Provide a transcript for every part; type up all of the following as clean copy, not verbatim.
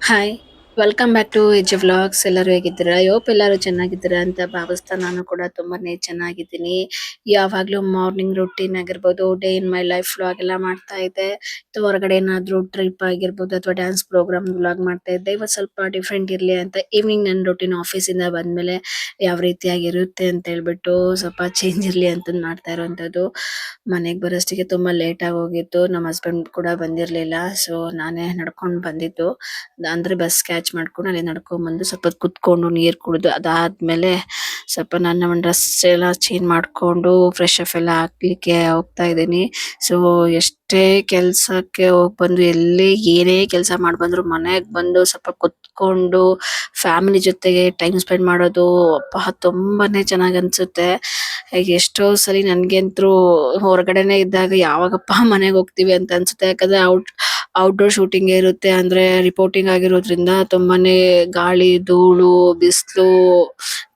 Hi welcome back to edge vlogs. ಎಲ್ಲರೂ ಹೇಗಿದ್ದೀರಾ? Hope ಎಲ್ಲರೂ ಚೆನ್ನಾಗಿದ್ದೀರಾ ಅಂತ ಭಾವಿಸ್ತಾ ನಾನು ಕೂಡ ತುಂಬಾನೇ ಚೆನ್ನಾಗಿದ್ದೀನಿ. ಯಾವಾಗ್ಲೂ ಮಾರ್ನಿಂಗ್ ರೂಟೀನ್ ಆಗಿರ್ಬೋದು, day in my life vlog ಎಲ್ಲ ಮಾಡ್ತಾ ಇದ್ದೆ. ಅಥವಾ ಹೊರಗಡೆ ಏನಾದ್ರು ಟ್ರಿಪ್ ಆಗಿರ್ಬೋದು ಅಥವಾ ಡ್ಯಾನ್ಸ್ ಪ್ರೋಗ್ರಾಮ್ ವ್ಲಾಗ್ ಮಾಡ್ತಾ ಇದ್ದೆ. ಇವತ್ತು ಸ್ವಲ್ಪ ಡಿಫ್ರೆಂಟ್ ಇರ್ಲಿ ಅಂತ ಈವ್ನಿಂಗ್ ನನ್ನ ರೂಟೀನ್ ಆಫೀಸಿಂದ ಬಂದ್ಮೇಲೆ ಯಾವ ರೀತಿಯಾಗಿರುತ್ತೆ ಅಂತ ಹೇಳ್ಬಿಟ್ಟು ಸ್ವಲ್ಪ ಚೇಂಜ್ ಇರ್ಲಿ ಅಂತ ಮಾಡ್ತಾ ಇರೋವಂಥದ್ದು. ಮನೆಗೆ ಬರೋಷ್ಟಿಗೆ ತುಂಬಾ ಲೇಟ್ ಆಗಿ ಹೋಗಿತ್ತು. ನಮ್ಮ ಹಸ್ಬೆಂಡ್ ಕೂಡ ಬಂದಿರ್ಲಿಲ್ಲ. ಸೊ ನಾನೇ ನಡ್ಕೊಂಡು ಬಂದಿದ್ದು. ಅಂದ್ರೆ ಬಸ್ ಕ್ಯಾಚ್ ಮಾಡ್ಕೊಂಡು ಅಲ್ಲಿ ನಡ್ಕೊಂಡ್ ಬಂದು ಸ್ವಲ್ಪ ಹೊತ್ತು ಕುತ್ಕೊಂಡು ನೀರ್ ಕುಡಿದು ಅದಾದ್ಮೇಲೆ ಸ್ವಲ್ಪ ನನ್ನ ಡ್ರೆಸ್ ಎಲ್ಲ ಚೇಂಜ್ ಮಾಡ್ಕೊಂಡು ಫ್ರೆಶ್ ಅಪ್ ಎಲ್ಲ ಆಗ್ಲಿಕ್ಕೆ ಹೋಗ್ತಾ ಇದ್ದೀನಿ. ಸೊ ಎಷ್ಟೇ ಕೆಲ್ಸಕ್ಕೆ ಹೋಗ್ ಬಂದು ಎಲ್ಲಿ ಏನೇ ಕೆಲಸ ಮಾಡ್ ಬಂದ್ರು ಮನೆಗ್ ಬಂದು ಸ್ವಲ್ಪ ಕುತ್ಕೊಂಡು ಫ್ಯಾಮಿಲಿ ಜೊತೆಗೆ ಟೈಮ್ ಸ್ಪೆಂಡ್ ಮಾಡೋದು ಅಬ್ಬಾ ತುಂಬಾನೇ ಚೆನ್ನಾಗ್ ಅನ್ಸುತ್ತೆ. ಎಷ್ಟೋ ಸಲಿ ನನ್ಗಂತ್ರು ಹೊರಗಡೆನೆ ಇದ್ದಾಗ ಯಾವಾಗಪ್ಪ ಮನೆಗ್ ಹೋಗ್ತೀವಿ ಅಂತ ಅನ್ಸುತ್ತೆ. ಯಾಕಂದ್ರೆ ಔಟ್ಡೋರ್ ಶೂಟಿಂಗ್ ಇರುತ್ತೆ ಅಂದ್ರೆ ರಿಪೋರ್ಟಿಂಗ್ ಆಗಿರೋದ್ರಿಂದ ತುಂಬಾನೇ ಗಾಳಿ, ಧೂಳು, ಬಿಸಿಲು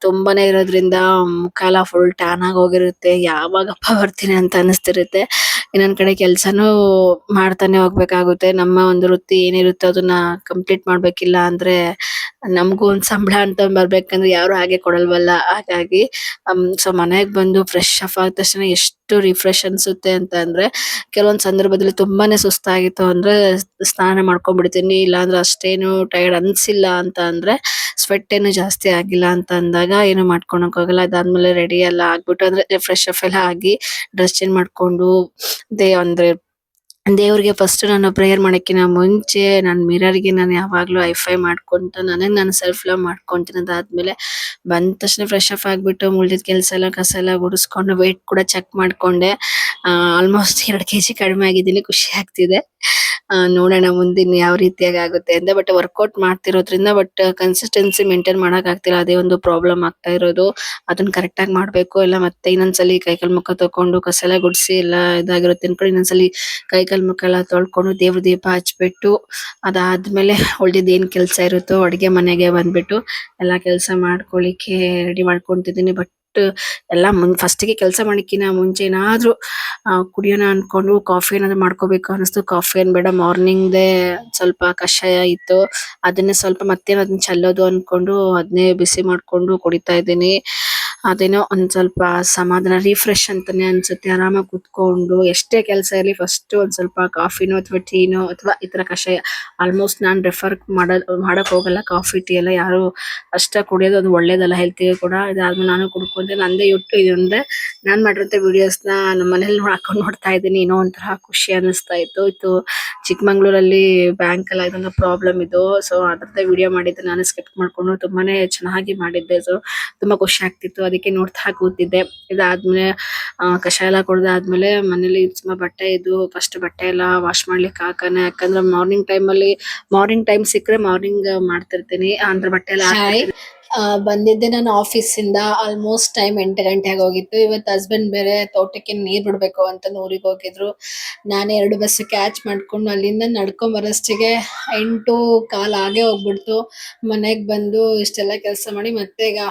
ತುಂಬಾನೇ ಇರೋದ್ರಿಂದ ಮುಖ ಎಲ್ಲ ಫುಲ್ ಟ್ಯಾನ್ ಆಗಿ ಹೋಗಿರುತ್ತೆ. ಯಾವಾಗಪ್ಪ ಬರ್ತೀನಿ ಅಂತ ಅನಿಸ್ತಿರುತ್ತೆ. ಇನ್ನೊಂದ್ ಕಡೆ ಕೆಲ್ಸನೂ ಮಾಡ್ತಾನೆ ಹೋಗ್ಬೇಕಾಗುತ್ತೆ. ನಮ್ಮ ಒಂದು ವೃತ್ತಿ ಏನಿರುತ್ತೋ ಅದನ್ನ ಕಂಪ್ಲೀಟ್ ಮಾಡ್ಬೇಕಿಲ್ಲ ಅಂದ್ರೆ ನಮಗೂ ಒಂದ್ ಸಂಬಳ ಅಂತ ಬರ್ಬೇಕಂದ್ರೆ ಯಾರು ಹಾಗೆ ಕೊಡಲ್ವಲ್ಲ. ಹಾಗಾಗಿ ಸೊ ಮನೆಗ್ ಬಂದು ಫ್ರೆಶ್ ಅಪ್ ಆದ ತಕ್ಷಣ ಎಷ್ಟು ರಿಫ್ರೆಶ್ ಅನ್ಸುತ್ತೆ ಅಂತ ಅಂದ್ರೆ ಕೆಲವೊಂದ್ ಸಂದರ್ಭದಲ್ಲಿ ತುಂಬಾನೇ ಸುಸ್ತಾಗಿತ್ತು ಅಂದ್ರೆ ಸ್ನಾನ ಮಾಡ್ಕೊಂಡ್ ಬಿಡ್ತೀನಿ. ಇಲ್ಲಾಂದ್ರೆ ಅಷ್ಟೇನು ಟೈರ್ಡ್ ಅನ್ಸಿಲ್ಲ ಅಂತ ಅಂದ್ರೆ ಸ್ವೆಟ್ ಏನು ಜಾಸ್ತಿ ಆಗಿಲ್ಲ ಅಂತ ಅಂದಾಗ ಏನು ಮಾಡ್ಕೊಳಕ್ ಹೋಗಲ್ಲ. ಅದಾದ್ಮೇಲೆ ರೆಡಿ ಎಲ್ಲ ಆಗ್ಬಿಟ್ಟು ಅಂದ್ರೆ ಫ್ರೆಶ್ ಅಪ್ ಎಲ್ಲ ಆಗಿ ಡ್ರೆಸ್ ಚೇಂಜ್ ಮಾಡ್ಕೊಂಡು ಅಂದ್ರೆ ದೇವ್ರಿಗೆ ಫಸ್ಟ್ ನಾನು ಪ್ರೇಯರ್ ಮಾಡಕ್ಕಿನ ಮುಂಚೆ ನಾನ್ ಮಿರರ್‌ಗೆ ನಾನು ಯಾವಾಗ್ಲೂ ಹೈ-ಫೈ ಮಾಡ್ಕೊಂತ ನನಗ್ ನಾನು ಸೆಲ್ಫ್ ಲವ್ ಮಾಡ್ಕೊಂತೀನಿ. ಅದಾದ್ಮೇಲೆ ಬಂದ ತಕ್ಷಣ ಫ್ರೆಶ್ ಅಪ್ ಆಗ್ಬಿಟ್ಟು ಉಳ್ದಿದ್ ಕೆಲ್ಸ ಎಲ್ಲ ಕಸ ಎಲ್ಲ ಗುಡಿಸ್ಕೊಂಡು ವೇಟ್ ಕೂಡ ಚೆಕ್ ಮಾಡ್ಕೊಂಡೆ. ಆಲ್ಮೋಸ್ಟ್ 2 ಕೆಜಿ ಕಡಿಮೆ ಆಗಿದ್ದೀನಿ. ಖುಷಿ ಆಗ್ತಿದೆ. ನೋಡೋಣ ಮುಂದಿನ ಯಾವ ರೀತಿಯಾಗಿ ಆಗುತ್ತೆ ಅಂತ. ಬಟ್ ವರ್ಕೌಟ್ ಮಾಡ್ತಿರೋದ್ರಿಂದ ಬಟ್ ಕನ್ಸಿಸ್ಟೆನ್ಸಿ ಮೇಂಟೈನ್ ಮಾಡಕ್ ಆಗ್ತಿಲ್ಲ. ಅದೇ ಒಂದು ಪ್ರಾಬ್ಲಮ್ ಆಗ್ತಾ ಇರೋದು. ಅದನ್ನ ಕರೆಕ್ಟ್ ಆಗಿ ಮಾಡ್ಬೇಕು. ಇಲ್ಲ ಮತ್ತೆ ಇನ್ನೊಂದ್ಸಲಿ ಕೈಕಾಲ್ ಮುಖ ತೊಕೊಂಡು ಕಸ ಎಲ್ಲ ಗುಡ್ಸಿ ಎಲ್ಲ ಇದಾಗಿರುತ್ತೆ ಅನ್ಕೊಂಡು ಇನ್ನೊಂದ್ಸಲಿ ಕೈಕಾಲ್ ಮುಖ ಎಲ್ಲ ತೊಳ್ಕೊಂಡು ದೇವ್ರ ದೀಪ ಹಚ್ಬಿಟ್ಟು ಅದಾದ್ಮೇಲೆ ಉಳ್ದಿದ್ ಏನ್ ಕೆಲ್ಸ ಇರುತ್ತೋ ಅಡ್ಗೆ ಮನೆಗೆ ಬಂದ್ಬಿಟ್ಟು ಎಲ್ಲಾ ಕೆಲ್ಸ ಮಾಡ್ಕೊಳಿಕ್ಕೆ ರೆಡಿ ಮಾಡ್ಕೊಂತಿದ್ದೀನಿ. ಬಟ್ ಎಲ್ಲ ಫಸ್ಟಿಗೆ ಕೆಲಸ ಮಾಡಕ್ಕಿನ ಮುಂಚೆ ಏನಾದ್ರು ಕುಡಿಯೋಣ ಅನ್ಕೊಂಡು ಕಾಫಿ ಏನಾದ್ರು ಮಾಡ್ಕೋಬೇಕು ಅನಿಸ್ತು. ಕಾಫಿ ಏನ್ ಬೇಡ ಮಾರ್ನಿಂಗ್‌ದೇ ಸ್ವಲ್ಪ ಕಷಾಯ ಇತ್ತು. ಅದನ್ನೇ ಸ್ವಲ್ಪ ಮತ್ತೇನ್ ಅದನ್ನ ಚೆಲ್ಲೋದು ಅನ್ಕೊಂಡು ಅದನ್ನೇ ಬಿಸಿ ಮಾಡ್ಕೊಂಡು ಕುಡಿತಾ ಇದ್ದೀನಿ. ಅದೇನೋ ಒಂದ್ ಸ್ವಲ್ಪ ಸಮಾಧಾನ ರಿಫ್ರೆಶ್ ಅಂತಾನೆ ಅನ್ಸುತ್ತೆ. ಆರಾಮಾಗಿ ಕುತ್ಕೊಂಡು ಎಷ್ಟೇ ಕೆಲಸ ಇರ್ಲಿ ಫಸ್ಟ್ ಒಂದ್ ಸ್ವಲ್ಪ ಕಾಫಿನೋ ಅಥವಾ ಟೀನೋ ಅಥವಾ ಈ ತರ ಕಷಾಯ ಆಲ್ಮೋಸ್ಟ್ ನಾನ್ ರೆಫರ್ ಮಾಡಕ್ ಹೋಗಲ್ಲ. ಕಾಫಿ ಟೀ ಎಲ್ಲ ಯಾರು ಅಷ್ಟ ಕುಡಿಯೋದು ಅದು ಒಳ್ಳೇದಲ್ಲ ಹೆಲ್ತ್‌ಗೆ ಕೂಡ. ಇದಾದ್ಮೇಲೆ ನಾನು ಕುಡ್ಕೊಂಡೆ ನಂದೇ ಇದೊಂದೇ ನಾನ್ ಮಾಡಿರೋಂಥ ವಿಡಿಯೋಸ್‌ನ ನಮ್ಮ ಮನೇಲಿ ಹಾಕೊಂಡ್ ನೋಡ್ತಾ ಇದ್ದೀನಿ. ಏನೋ ಒಂಥರ ಖುಷಿ ಅನ್ನಿಸ್ತಾ ಇತ್ತು. ಚಿಕ್ಕಮಂಗ್ಳೂರಲ್ಲಿ ಬ್ಯಾಂಕ್ ಎಲ್ಲ ಇದೊಂದು ಪ್ರಾಬ್ಲಮ್ ಇದು. ಸೊ ಅದ್ರದ್ದೇ ವಿಡಿಯೋ ಮಾಡಿದ್ದೆ ನಾನು ಸ್ಕಿಪ್ ಮಾಡ್ಕೊಂಡು ತುಂಬಾನೇ ಚೆನ್ನಾಗಿ ಮಾಡಿದ್ದೆ. ಸೊ ತುಂಬಾ ಖುಷಿ ಆಗ್ತಿತ್ತು. ಅದಕ್ಕೆ ನೋಡ್ತಾ ಕೂತಿದ್ದೆ. ಇದಾದ್ಮೇಲೆ ಕಷಾಯ ಎಲ್ಲ ಕುಡ್ದಾದ್ಮೇಲೆ ಮನೇಲಿ ತುಂಬಾ ಬಟ್ಟೆ ಇದ್ವು. ಫಸ್ಟ್ ಬಟ್ಟೆ ಎಲ್ಲ ವಾಶ್ ಮಾಡ್ಲಿಕ್ಕೆ ಹಾಕಣ. ಯಾಕಂದ್ರೆ ಮಾರ್ನಿಂಗ್ ಟೈಮ್ ಸಿಕ್ಕರೆ ಮಾರ್ನಿಂಗ್ ಮಾಡ್ತಿರ್ತೀನಿ. ಅಂದ್ರೆ ಬಟ್ಟೆ ಎಲ್ಲ ಹಾಕ್ತಿರ್ತೀನಿ. ಬಂದಿದ್ದೆ ನಾನು ಆಫೀಸಿಂದ ಆಲ್ಮೋಸ್ಟ್ ಟೈಮ್ 8 ಗಂಟೆ ಆಗೋಗಿತ್ತು. ಇವತ್ತು ಹಸ್ಬೆಂಡ್ ಬೇರೆ ತೋಟಕ್ಕೆ ನೀರ್ ಬಿಡ್ಬೇಕು ಅಂತ ಊರಿಗೆ ಹೋಗಿದ್ರು. ನಾನು 2 ಬಸ್ ಕ್ಯಾಚ್ ಮಾಡ್ಕೊಂಡು ಅಲ್ಲಿಂದ ನಡ್ಕೊಂಡ್ ಬರೋಷ್ಟಿಗೆ 8:15 ಆಗೇ ಹೋಗ್ಬಿಡ್ತು. ಮನೆಗ್ ಬಂದು ಇಷ್ಟೆಲ್ಲ ಕೆಲಸ ಮಾಡಿ ಮತ್ತೆ ಈಗ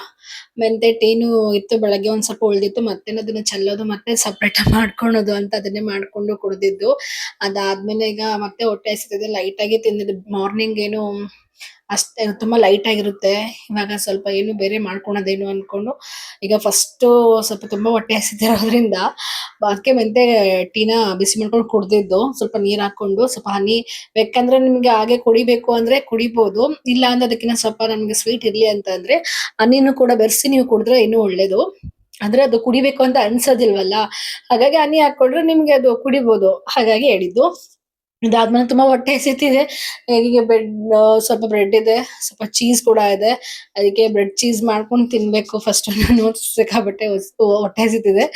ಮೆಂತೆ ಟೀನು ಇತ್ತು. ಬೆಳಗ್ಗೆ ಒಂದ್ ಸ್ವಲ್ಪ ಉಳ್ದಿತ್ತು. ಮತ್ತೆ ಅದನ್ನ ಚೆಲ್ಲೋದು ಮತ್ತೆ ಸಪ್ರೇಟ್ ಮಾಡ್ಕೊಳೋದು ಅಂತ ಅದನ್ನೇ ಮಾಡ್ಕೊಂಡು ಕುಡ್ದಿದ್ದು. ಅದಾದ್ಮೇಲೆ ಈಗ ಮತ್ತೆ ಹೊಟ್ಟೆ ಹಸಿತಿದೆ. ಲೈಟ್ ಆಗಿ ತಿಂದಿದ್ದು. ಮಾರ್ನಿಂಗ್ ಏನು ಅಷ್ಟೇ ತುಂಬಾ ಲೈಟ್ ಆಗಿರುತ್ತೆ. ಇವಾಗ ಸ್ವಲ್ಪ ಏನು ಬೇರೆ ಮಾಡ್ಕೊಳೋದೇನು ಅನ್ಕೊಂಡು ಈಗ ಫಸ್ಟು ಸ್ವಲ್ಪ ತುಂಬಾ ಹೊಟ್ಟೆ ಹಸಿತಿರೋದ್ರಿಂದ ಅದಕ್ಕೆ ಮೆಂತೆ ಟೀನ ಬಿಸಿ ಮಾಡ್ಕೊಂಡು ಕುಡ್ದಿದ್ದು. ಸ್ವಲ್ಪ ನೀರ್ ಹಾಕೊಂಡು ಸ್ವಲ್ಪ ಹನಿ ಬೇಕಂದ್ರೆ ನಿಮ್ಗೆ ಹಾಗೆ ಕುಡಿಬೇಕು ಅಂದ್ರೆ ಕುಡಿಬಹುದು. ಇಲ್ಲ ಅಂದ್ರೆ ಅದಕ್ಕಿನ್ನ ಸ್ವಲ್ಪ ನಮ್ಗೆ ಸ್ವೀಟ್ ಇರ್ಲಿ ಅಂತ ಅಂದ್ರೆ ಹನಿನು ಕೂಡ ಬೆರೆಸಿ ನೀವು ಕುಡಿದ್ರೆ ಇನ್ನೂ ಒಳ್ಳೇದು. ಅಂದ್ರೆ ಅದು ಕುಡಿಬೇಕು ಅಂತ ಅನ್ಸೋದಿಲ್ವಲ್ಲ. ಹಾಗಾಗಿ ಹನಿ ಹಾಕೊಂಡ್ರೆ ನಿಮ್ಗೆ ಅದು ಕುಡಿಬಹುದು. ಹಾಗಾಗಿ ಹೇಳಿದ್ದು. ಇದಾದ್ಮೇಲೆ ತುಂಬಾ ಹೊಟ್ಟೆ ಹಸಿತಿದೆ. ಈಗ ಸ್ವಲ್ಪ ಬ್ರೆಡ್ ಇದೆ. ಸ್ವಲ್ಪ ಚೀಸ್ ಕೂಡ ಇದೆ. ಅದಕ್ಕೆ ಬ್ರೆಡ್ ಚೀಸ್ ಮಾಡ್ಕೊಂಡು ತಿನ್ಬೇಕು ಫಸ್ಟ್. ನಾನು ಸಿಕ್ಕಾಪಟ್ಟೆ ಹೊಟ್ಟೆ ಹಸಿತಿದೆ.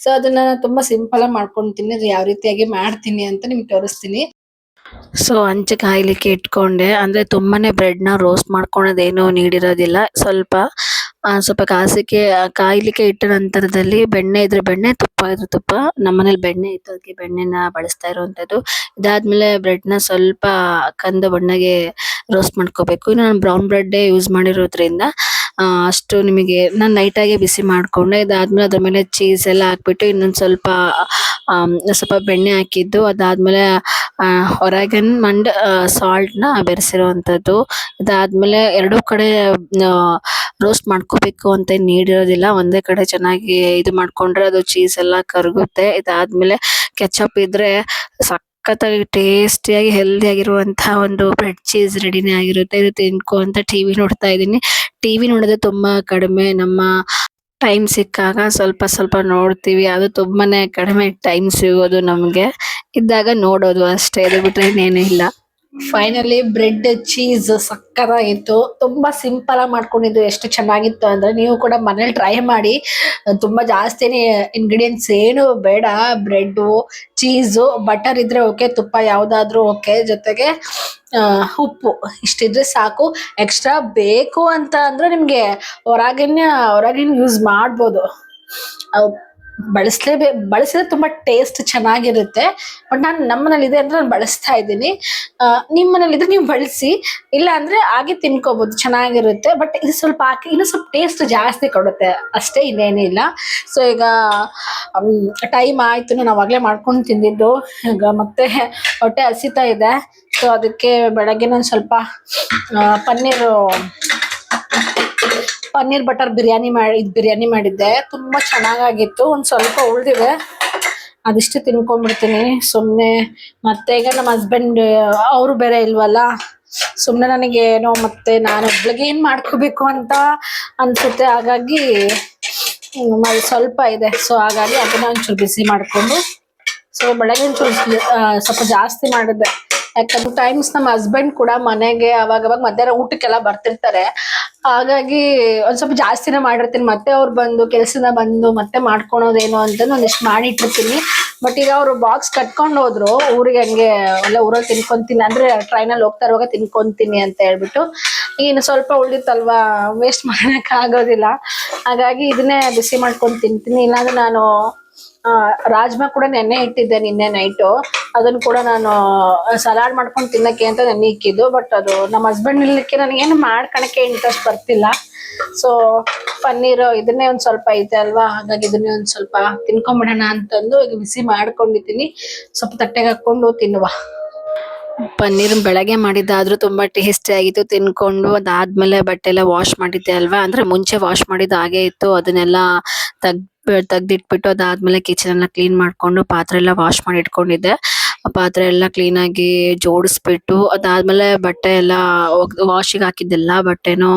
ಸೊ ಅದನ್ನ ತುಂಬಾ ಸಿಂಪಲ್ ಆಗಿ ಮಾಡ್ಕೊಂತೀನಿ. ಅದು ಯಾವ ರೀತಿಯಾಗಿ ಮಾಡ್ತೀನಿ ಅಂತ ನಿಮ್ಗೆ ತೋರಿಸ್ತೀನಿ. ಸೊ ಹಂಚ್ ಕಾಯ್ಲಿಕ್ಕೆ ಇಟ್ಕೊಂಡೆ. ಅಂದ್ರೆ ತುಂಬಾನೇ ಬ್ರೆಡ್‌ನ ರೋಸ್ಟ್ ಮಾಡ್ಕೊಳೋದೇನು ನೀಡಿರೋದಿಲ್ಲ. ಸ್ವಲ್ಪ ಕಾಯ್ಲಿಕ್ಕೆ ಇಟ್ಟ ನಂತರದಲ್ಲಿ ಬೆಣ್ಣೆ ಇದ್ರೆ ಬೆಣ್ಣೆ, ತುಪ್ಪ ಇದ್ರೆ ತುಪ್ಪ. ನಮ್ಮನೇಲಿ ಬೆಣ್ಣೆ ಇತ್ತು. ಅದಕ್ಕೆ ಬೆಣ್ಣೆನ ಬಳಸ್ತಾ ಇರುವಂತದ್ದು. ಇದಾದ್ಮೇಲೆ ಬ್ರೆಡ್‌ನ ಸ್ವಲ್ಪ ಕಂದು ಬಣ್ಣಗೆ ರೋಸ್ಟ್ ಮಾಡ್ಕೋಬೇಕು. ಇನ್ನು ನಾನು ಬ್ರೌನ್ ಬ್ರೆಡ್ಡೇ ಯೂಸ್ ಮಾಡಿರೋದ್ರಿಂದ ಅಷ್ಟು ನಿಮಗೆ ನಾನು ಲೈಟಾಗಿ ಬಿಸಿ ಮಾಡ್ಕೊಂಡೆ. ಇದಾದ್ಮೇಲೆ ಅದ್ರ ಮೇಲೆ ಚೀಸ್ ಎಲ್ಲ ಹಾಕ್ಬಿಟ್ಟು ಇನ್ನೊಂದ್ ಸ್ವಲ್ಪ ಬೆಣ್ಣೆ ಹಾಕಿದ್ದು. ಅದಾದ್ಮೇಲೆ ಹೊರಗನ್ ಮಂಡ್ ಸಾಲ್ಟ್ ನ ಬೆರೆಸಿರುವಂತದ್ದು. ಇದಾದ್ಮೇಲೆ ಎರಡೂ ಕಡೆ ರೋಸ್ಟ್ ಮಾಡ್ಕೋಬೇಕು ಅಂತ ನೀಡಿರೋದಿಲ್ಲ, ಒಂದೇ ಕಡೆ ಚೆನ್ನಾಗಿ ಇದು ಮಾಡ್ಕೊಂಡ್ರೆ ಅದು ಚೀಸ್ ಎಲ್ಲ ಕರಗುತ್ತೆ. ಇದಾದ್ಮೇಲೆ ಕೆಚಪ್ ಇದ್ರೆ ಸಖತ್ತಾಗಿ ಟೇಸ್ಟಿಯಾಗಿ ಹೆಲ್ದಿ ಆಗಿರುವಂತಹ ಒಂದು ಬ್ರೆಡ್ ಚೀಸ್ ರೆಡಿನೇ ಆಗಿರುತ್ತೆ. ಇದು ತಿನ್ಕೊ ಅಂತ ಟಿವಿ ನೋಡ್ತಾ ಇದ್ದೀನಿ. ಟಿವಿ ನೋಡೋದು ತುಂಬಾ ಕಡಿಮೆ. ನಮ್ಮ ಟೈಮ್ ಸಿಕ್ಕಾಗ ಸ್ವಲ್ಪ ಸ್ವಲ್ಪ ನೋಡ್ತೀವಿ. ಅದು ತುಂಬಾನೇ ಕಡಿಮೆ ಟೈಮ್ ಸಿಗೋದು ನಮ್ಗೆ. ಇದ್ದಾಗ ನೋಡೋದು ಅಷ್ಟೇ, ಅದು ಬಿಟ್ರೆ ಇನ್ನೇನು ಇಲ್ಲ. ಫೈನಲಿ ಬ್ರೆಡ್ ಚೀಸ್ ಸಕ್ಕತ್ತಾಗಿತ್ತು. ತುಂಬಾ ಸಿಂಪಲ್ ಆಗಿ ಮಾಡ್ಕೊಂಡಿದ್ದು ಎಷ್ಟು ಚೆನ್ನಾಗಿತ್ತು ಅಂದ್ರೆ ನೀವು ಕೂಡ ಮನೇಲಿ ಟ್ರೈ ಮಾಡಿ. ತುಂಬಾ ಜಾಸ್ತಿನೇ ಇಂಗ್ರೀಡಿಯೆಂಟ್ಸ್ ಏನು ಬೇಡ. ಬ್ರೆಡ್, ಚೀಸು, ಬಟರ್ ಇದ್ರೆ ಓಕೆ, ತುಪ್ಪ ಯಾವ್ದಾದ್ರು ಓಕೆ, ಜೊತೆಗೆ ಉಪ್ಪು ಇಷ್ಟಿದ್ರೆ ಸಾಕು. ಎಕ್ಸ್ಟ್ರಾ ಬೇಕು ಅಂತ ಅಂದ್ರೆ ನಿಮ್ಗೆ ಹೊರಗಿನ ಯೂಸ್ ಮಾಡ್ಬೋದು. ಬಳಸಿದ್ರೆ ತುಂಬಾ ಟೇಸ್ಟ್ ಚೆನ್ನಾಗಿರುತ್ತೆ. ಬಟ್ ನಾನು ನಮ್ಮನೇಲಿ ಇದೆ ಅಂದ್ರೆ ನಾನು ಬಳಸ್ತಾ ಇದ್ದೀನಿ. ನಿಮ್ಮ ಮನೇಲಿ ಇದ್ರೆ ನೀವು ಬಳಸಿ, ಇಲ್ಲ ಅಂದ್ರೆ ಹಾಗೆ ತಿನ್ಕೋಬಹುದು, ಚೆನ್ನಾಗಿರುತ್ತೆ. ಬಟ್ ಇದು ಸ್ವಲ್ಪ ಹಾಕಿ ಇನ್ನೂ ಸ್ವಲ್ಪ ಟೇಸ್ಟ್ ಜಾಸ್ತಿ ಕೊಡುತ್ತೆ ಅಷ್ಟೇ, ಇನ್ನೇನು ಇಲ್ಲ. ಸೊ ಈಗ ಟೈಮ್ ಆಯ್ತು, ನಾನು ಅವಾಗಲೇ ಮಾಡ್ಕೊಂಡು ತಿಂದಿದ್ದು. ಈಗ ಮತ್ತೆ ಹೊಟ್ಟೆ ಹಸಿತಾ ಇದೆ. ಸೊ ಅದಕ್ಕೆ ಬೆಳಗ್ಗೆ ನಾನು ಸ್ವಲ್ಪ ಪನ್ನೀರ್ ಬಟರ್ ಬಿರಿಯಾನಿ ಮಾಡಿದ್ದೆ. ತುಂಬಾ ಚೆನ್ನಾಗಾಗಿತ್ತು. ಒಂದ್ ಸ್ವಲ್ಪ ಉಳ್ದಿದೆ, ಅದಿಷ್ಟು ತಿನ್ಕೊಂಡ್ಬಿಡ್ತೀನಿ ಸುಮ್ನೆ. ಮತ್ತೆ ಈಗ ನಮ್ಮ ಹಸ್ಬೆಂಡ್ ಅವರು ಬೇರೆ ಇಲ್ವಲ್ಲ, ಸುಮ್ನೆ ನನಗೇನೋ ಮತ್ತೆ ನಾನು ಒಬ್ಳಿಗೆ ಏನ್ ಮಾಡ್ಕೋಬೇಕು ಅಂತ ಅನ್ಸುತ್ತೆ. ಹಾಗಾಗಿ ಸ್ವಲ್ಪ ಇದೆ. ಸೊ ಹಾಗಾಗಿ ಅದನ್ನ ಒಂಚೂರು ಬಿಸಿ ಮಾಡ್ಕೊಂಡು, ಸೊ ಬೆಳಗ್ಗೆ ಒಂಚೂರು ಸ್ವಲ್ಪ ಜಾಸ್ತಿ ಮಾಡಿದ್ದೆ. ಯಾಕಂದ್ರೆ ಟೈಮ್ಸ್ ನಮ್ಮ ಹಸ್ಬೆಂಡ್ ಕೂಡ ಮನೆಗೆ ಅವಾಗ ಮಧ್ಯಾಹ್ನ ಊಟಕ್ಕೆಲ್ಲ ಬರ್ತಿರ್ತಾರೆ. ಹಾಗಾಗಿ ಒಂದ್ ಸ್ವಲ್ಪ ಜಾಸ್ತಿನೇ ಮಾಡಿರ್ತೀನಿ. ಮತ್ತೆ ಅವ್ರು ಬಂದು ಕೆಲ್ಸದಿಂದ ಬಂದು ಮತ್ತೆ ಮಾಡ್ಕೊಳೋದೇನು ಅಂತ ಒಂದಿಷ್ಟು ಮಾಡಿ ಇಟ್ಟಿರ್ತೀನಿ. ಬಟ್ ಈಗ ಅವ್ರು ಬಾಕ್ಸ್ ಕಟ್ಕೊಂಡು ಹೋದ್ರು ಊರಿಗೆ, ಹಂಗೆ ಎಲ್ಲ ಊರಲ್ಲಿ ತಿನ್ಕೊಂತೀನಿ ಅಂದ್ರೆ ಟ್ರೈನಲ್ಲಿ ಹೋಗ್ತಾ ಇರುವಾಗ ತಿನ್ಕೊಂತೀನಿ ಅಂತ ಹೇಳ್ಬಿಟ್ಟು. ಇನ್ನು ಸ್ವಲ್ಪ ಉಳಿದಿತ್ತಲ್ವಾ, ವೇಸ್ಟ್ ಮಾಡಕ್ ಆಗೋದಿಲ್ಲ. ಹಾಗಾಗಿ ಇದನ್ನೇ ಬಿಸಿ ಮಾಡ್ಕೊಂಡು ತಿಂತೀನಿ. ಇಲ್ಲಾಂದ್ರೆ ನಾನು ರಾಜ್ಮಾ ಕೂಡ ನೆನ್ನೆ ಇಟ್ಟಿದ್ದೆ, ನಿನ್ನೆ ನೈಟು. ಅದನ್ನು ಕೂಡ ನಾನು ಸಲಾಡ್ ಮಾಡ್ಕೊಂಡು ತಿನ್ನಕ್ಕೆ ಅಂತ ನೆನ್ನೆ ಇಕ್ಕಿದ್ದು. ಬಟ್ ಅದು ನಮ್ಮ ಹಸ್ಬೆಂಡ್ ಇರ್ಲಿಕ್ಕೆ ನನಗೇನು ಮಾಡ್ಕೊಳಕ್ಕೆ ಇಂಟ್ರೆಸ್ಟ್ ಬರ್ತಿಲ್ಲ. ಸೊ ಪನ್ನೀರ್ ಇದನ್ನೇ ಒಂದ್ ಸ್ವಲ್ಪ ಐತೆ ಅಲ್ವಾ, ಹಾಗಾಗಿ ಇದನ್ನೇ ಒಂದ್ ಸ್ವಲ್ಪ ತಿನ್ಕೊಂಬಿಡೋಣ ಅಂತಂದು ಈಗ ಬಿಸಿ ಮಾಡ್ಕೊಂಡಿದ್ದೀನಿ. ಸ್ವಲ್ಪ ತಟ್ಟೆಗೆ ಹಾಕೊಂಡು ತಿನ್ನುವ. ಪನ್ನೀರ್ ಬೆಳಗ್ಗೆ ಮಾಡಿದ್ದಾದ್ರೂ ತುಂಬಾ ಟೇಸ್ಟಿ ಆಗಿತ್ತು. ತಿನ್ಕೊಂಡು ಅದಾದ್ಮೇಲೆ ಬಟ್ಟೆ ಎಲ್ಲ ವಾಶ್ ಮಾಡಿದ್ದೆ ಅಲ್ವಾ, ಅಂದ್ರೆ ಮುಂಚೆ ವಾಶ್ ಮಾಡಿದ್ದು ಹಾಗೆ ಇತ್ತು. ಅದನ್ನೆಲ್ಲ ತೆಗ್ದಿಟ್ಬಿಟ್ಟು ಅದಾದ್ಮೇಲೆ ಕಿಚನ್ ಎಲ್ಲ ಕ್ಲೀನ್ ಮಾಡ್ಕೊಂಡು ಪಾತ್ರೆ ಎಲ್ಲ ವಾಶ್ ಮಾಡಿ ಇಟ್ಕೊಂಡಿದ್ದೆ. ಆ ಪಾತ್ರೆ ಎಲ್ಲ ಕ್ಲೀನ್ ಆಗಿ ಜೋಡಿಸ್ಬಿಟ್ಟು ಅದಾದ್ಮೇಲೆ ಬಟ್ಟೆ ಎಲ್ಲ ವಾಶಿಗೆ ಹಾಕಿದ್ದೆಲ್ಲ ಬಟ್ಟೆನೂ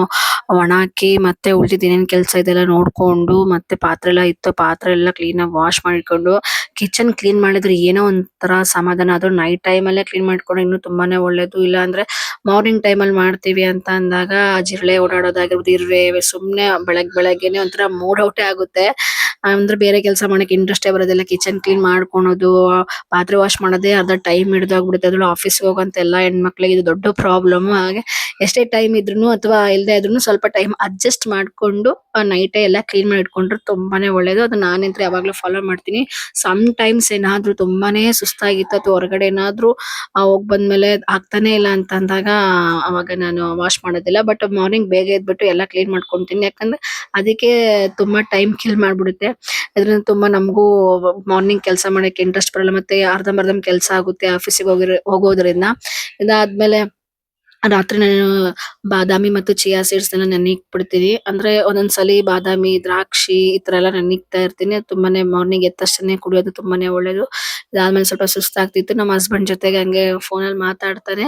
ಒಣ ಹಾಕಿ ಮತ್ತೆ ಉಳ್ದಿದ್ದು ಏನೇನ್ ಕೆಲಸ ಇದೆಲ್ಲ ನೋಡ್ಕೊಂಡು, ಮತ್ತೆ ಪಾತ್ರೆ ಎಲ್ಲ ಇತ್ತು, ಪಾತ್ರೆ ಎಲ್ಲ ಕ್ಲೀನ್ ಆಗಿ ವಾಶ್ ಮಾಡಿಕೊಂಡು, ಕಿಚನ್ ಕ್ಲೀನ್ ಮಾಡಿದ್ರೆ ಏನೋ ಒಂಥರ ಸಮಾಧಾನ. ಅದು ನೈಟ್ ಟೈಮ್ ಅಲ್ಲೇ ಕ್ಲೀನ್ ಮಾಡ್ಕೊಂಡು ಇನ್ನೂ ತುಂಬಾನೇ ಒಳ್ಳೇದು. ಇಲ್ಲ ಅಂದ್ರೆ ಮಾರ್ನಿಂಗ್ ಟೈಮ್ ಅಲ್ಲಿ ಮಾಡ್ತೀವಿ ಅಂತ ಅಂದಾಗ ಜಿರಳೆ ಓಡಾಡೋದಾಗಿರ್ಬೋದು, ಇರುವೆ, ಸುಮ್ನೆ ಬೆಳಗ್ಗೆನೆ ಒಂಥರ ಮೂಡ್ ಔಟೇ ಆಗುತ್ತೆ. ಅಂದ್ರೆ ಬೇರೆ ಕೆಲಸ ಮಾಡಕ್ಕೆ ಇಂಟ್ರೆಸ್ಟೇ ಬರೋದಿಲ್ಲ. ಕಿಚನ್ ಕ್ಲೀನ್ ಮಾಡ್ಕೊಳೋದು, ಪಾತ್ರೆ ವಾಶ್ ಮಾಡೋದೇ ಅರ್ಧ ಟೈಮ್ ಹಿಡಿದೋಗ್ಬಿಡುತ್ತೆ. ಅದ್ರಲ್ಲಿ ಆಫೀಸ್ಗೆ ಹೋಗೋಂತ ಎಲ್ಲಾ ಹೆಣ್ಮಕ್ಳಿಗೆ ಇದು ದೊಡ್ಡ ಪ್ರಾಬ್ಲಮ್. ಹಾಗೆ ಎಷ್ಟೇ ಟೈಮ್ ಇದ್ರೂನು ಅಥವಾ ಇಲ್ದೇ ಇದ್ರೂನು ಸ್ವಲ್ಪ ಟೈಮ್ ಅಡ್ಜಸ್ಟ್ ಮಾಡ್ಕೊಂಡು ನೈಟೇ ಎಲ್ಲ ಕ್ಲೀನ್ ಮಾಡಿ ಇಟ್ಕೊಂಡ್ರೆ ತುಂಬಾನೇ ಒಳ್ಳೇದು. ಅದು ನಾನಂತೂ ಯಾವಾಗ್ಲೂ ಫಾಲೋ ಮಾಡ್ತೀನಿ. ಸಮ್ ಟೈಮ್ಸ್ ಏನಾದ್ರೂ ತುಂಬಾನೇ ಸುಸ್ತಾಗಿತ್ತು ಅಥವಾ ಹೊರಗಡೆ ಏನಾದ್ರೂ ಹೋಗ್ ಬಂದ್ಮೇಲೆ ಆಗ್ತಾನೆ ಇಲ್ಲ ಅಂತ ಅಂದಾಗ ಅವಾಗ ನಾನು ವಾಶ್ ಮಾಡೋದಿಲ್ಲ. ಬಟ್ ಮಾರ್ನಿಂಗ್ ಬೇಗ ಎದ್ಬಿಟ್ಟು ಎಲ್ಲ ಕ್ಲೀನ್ ಮಾಡ್ಕೊಂತೀನಿ. ಯಾಕಂದ್ರೆ ಅದಕ್ಕೆ ತುಂಬಾ ಟೈಮ್ ಕಿಲ್ ಮಾಡ್ಬಿಡುತ್ತೆ. ಇದರಿಂದ ತುಂಬಾ ನಮಗೂ ಮಾರ್ನಿಂಗ್ ಕೆಲಸ ಮಾಡಕ್ಕೆ ಇಂಟ್ರೆಸ್ಟ್ ಬರಲ್ಲ. ಮತ್ತೆ ಅರ್ಧಂಬರ್ಧ ಕೆಲಸ ಆಗುತ್ತೆ ಆಫೀಸಿಗೆ ಹೋಗೋದ್ರಿಂದ. ಇದಾದ್ಮೇಲೆ ರಾತ್ರಿ ನಾನು ಬಾದಾಮಿ ಮತ್ತು ಚಿಯಾ ಸೀಡ್ಸ್ ಎಲ್ಲ ನೆನಿಕ್ಬಿಡ್ತೀನಿ. ಅಂದ್ರೆ ಒಂದೊಂದ್ಸಲಿ ಬಾದಾಮಿ, ದ್ರಾಕ್ಷಿ ಈ ತರ ಎಲ್ಲ ನೆನಿಕ್ತಾ ಇರ್ತೀನಿ. ಅದು ತುಂಬಾನೇ ಮಾರ್ನಿಂಗ್ ಎದ್ದ ತಕ್ಷಣ ಕುಡಿಯೋದು ತುಂಬಾನೇ ಒಳ್ಳೇದು. ಇದಾದ್ಮೇಲೆ ಸ್ವಲ್ಪ ಸುಸ್ತಾಗ್ತಿತ್ತು. ನಮ್ಮ ಹಸ್ಬೆಂಡ್ ಜೊತೆಗೆ ಹಂಗೆ ಫೋನಲ್ಲಿ ಮಾತಾಡ್ತಾನೆ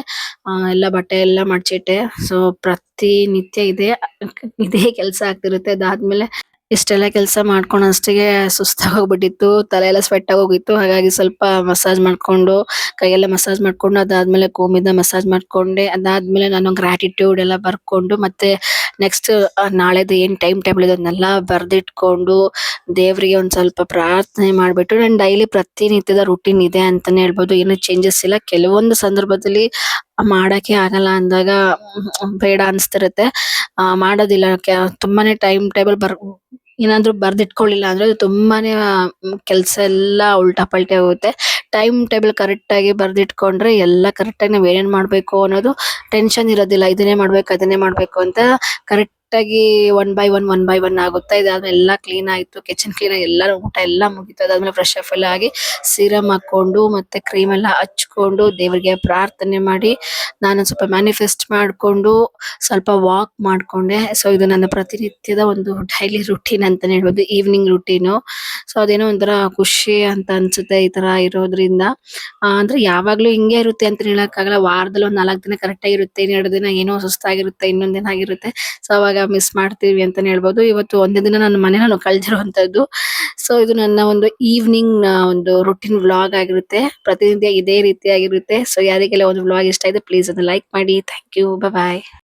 ಎಲ್ಲ ಬಟ್ಟೆ ಎಲ್ಲ ಮಡ್ಚಿಟ್ಟೆ. ಸೊ ಪ್ರತಿನಿತ್ಯ ಇದೇ ಕೆಲಸ ಆಗ್ತಿರುತ್ತೆ. ಅದಾದ್ಮೇಲೆ ಇಷ್ಟೆಲ್ಲ ಕೆಲಸ ಮಾಡ್ಕೊಂಡು ಅಷ್ಟಿಗೆ ಸುಸ್ತಾಗಿ ಹೋಗ್ಬಿಟ್ಟಿತ್ತು. ತಲೆ ಎಲ್ಲ ಸ್ವೆಟ್ ಆಗಿ ಹೋಗಿತ್ತು. ಹಾಗಾಗಿ ಸ್ವಲ್ಪ ಮಸಾಜ್ ಮಾಡ್ಕೊಂಡು, ಕೈಯೆಲ್ಲ ಮಸಾಜ್ ಮಾಡ್ಕೊಂಡು, ಅದಾದ್ಮೇಲೆ ಕೂಮಿಂದ ಮಸಾಜ್ ಮಾಡ್ಕೊಂಡೆ. ಅದಾದ್ಮೇಲೆ ನಾನು ಗ್ರಾಟಿಟ್ಯೂಡ್ ಎಲ್ಲ ಬರ್ಕೊಂಡು, ಮತ್ತೆ ನೆಕ್ಸ್ಟ್ ನಾಳೆದು ಏನ್ ಟೈಮ್ ಟೇಬಲ್ ಇದೆ ಅದನ್ನೆಲ್ಲ ಬರ್ದಿಟ್ಕೊಂಡು, ದೇವ್ರಿಗೆ ಒಂದ್ ಸ್ವಲ್ಪ ಪ್ರಾರ್ಥನೆ ಮಾಡ್ಬಿಟ್ಟು, ನಾನು ಡೈಲಿ ಪ್ರತಿನಿತ್ಯದ ರುಟೀನ್ ಇದೆ ಅಂತಾನೆ ಹೇಳ್ಬೋದು. ಏನು ಚೇಂಜಸ್ ಇಲ್ಲ. ಕೆಲವೊಂದು ಸಂದರ್ಭದಲ್ಲಿ ಮಾಡಕ್ಕೆ ಆಗಲ್ಲ ಅಂದಾಗ ಬೇಡ ಅನ್ಸ್ತಿರುತ್ತೆ, ಮಾಡೋದಿಲ್ಲ. ತುಂಬಾನೇ ಟೈಮ್ ಟೇಬಲ್ ಏನಾದ್ರೂ ಬರ್ದಿಟ್ಕೊಳ್ಳಿಲ್ಲ ಅಂದ್ರೆ ಅದು ತುಂಬಾನೇ ಕೆಲ್ಸ ಎಲ್ಲ ಉಲ್ಟಾ ಪಲ್ಟೆ ಹೋಗುತ್ತೆ. ಟೈಮ್ ಟೇಬಲ್ ಕರೆಕ್ಟ್ ಆಗಿ ಬರ್ದಿಟ್ಕೊಂಡ್ರೆ ಎಲ್ಲ ಕರೆಕ್ಟ್ ಆಗಿ ನಾವ್ ಏನೇನ್ ಮಾಡ್ಬೇಕು ಅನ್ನೋದು ಟೆನ್ಷನ್ ಇರೋದಿಲ್ಲ. ಇದನ್ನೇ ಮಾಡ್ಬೇಕು ಅದನ್ನೇ ಮಾಡ್ಬೇಕು ಅಂತ ಕರೆಕ್ಟ್ ಆಗಿ ಒನ್ ಬೈ ಒನ್ ಆಗುತ್ತಾ. ಇದಾದ್ಮೇಲೆ ಎಲ್ಲ ಕ್ಲೀನ್ ಆಯ್ತು. ಕಿಚನ್ ಕ್ಲೀನ್ ಆಗಿ ಎಲ್ಲ ಊಟ ಎಲ್ಲ ಮುಗೀತು. ಅದಾದ್ಮೇಲೆ ಫ್ರೆಶ್ ಅಪ್ ಎಲ್ಲ ಆಗಿ ಸೀರಮ್ ಹಾಕೊಂಡು ಮತ್ತೆ ಕ್ರೀಮ್ ಎಲ್ಲ ಹಚ್ಕೊಂಡು ದೇವರಿಗೆ ಪ್ರಾರ್ಥನೆ ಮಾಡಿ ನಾನು ಸ್ವಲ್ಪ ಮ್ಯಾನಿಫೆಸ್ಟ್ ಮಾಡ್ಕೊಂಡು ಸ್ವಲ್ಪ ವಾಕ್ ಮಾಡ್ಕೊಂಡೆ. ಸೊ ಇದು ನನ್ನ ಪ್ರತಿನಿತ್ಯದ ಒಂದು ಡೈಲಿ ರುಟೀನ್ ಅಂತಾನೆ ಹೇಳ್ಬೋದು. Evening routine. ಸೊ ಅದೇನೋ ಒಂಥರ ಖುಷಿ ಅಂತ ಅನ್ಸುತ್ತೆ ಈ ತರ ಇರೋದ್ರಿಂದ. ಅಂದ್ರೆ ಯಾವಾಗ್ಲೂ ಹಿಂಗೆ ಇರುತ್ತೆ ಅಂತ ಹೇಳಕ್ಕಾಗಲ್ಲ. ವಾರದಲ್ಲಿ ಒಂದ್ 4 ದಿನ ಕರೆಕ್ಟ್ ಆಗಿರುತ್ತೆ. ಇನ್ 2 ದಿನ ಏನೋ ಸುಸ್ತಾಗಿರುತ್ತೆ. ಇನ್ನೊಂದ್ ದಿನ ಆಗಿರುತ್ತೆ. ಸೊ ಅವಾಗ ಮಿಸ್ ಮಾಡ್ತೀವಿ ಅಂತಾನೆ ಹೇಳ್ಬೋದು. ಇವತ್ತು ಒಂದೇ ದಿನ ನನ್ನ ಮನೇನ ಕಳ್ದಿರುವಂತದ್ದು. ಸೊ ಇದು ನನ್ನ ಒಂದು ಈವ್ನಿಂಗ್ ಒಂದು ರುಟೀನ್ ವ್ಲಾಗ್ ಆಗಿರುತ್ತೆ. ಪ್ರತಿನಿತ್ಯ ಇದೇ ರೀತಿಯಾಗಿರುತ್ತೆ. ಸೊ ಯಾರಿಗೆಲ್ಲ ಒಂದು ವ್ಲಾಗ್ ಇಷ್ಟ ಇದೆ ಪ್ಲೀಸ್ ಅದನ್ನ ಲೈಕ್ ಮಾಡಿ. Thank you. ಬಾಯ್.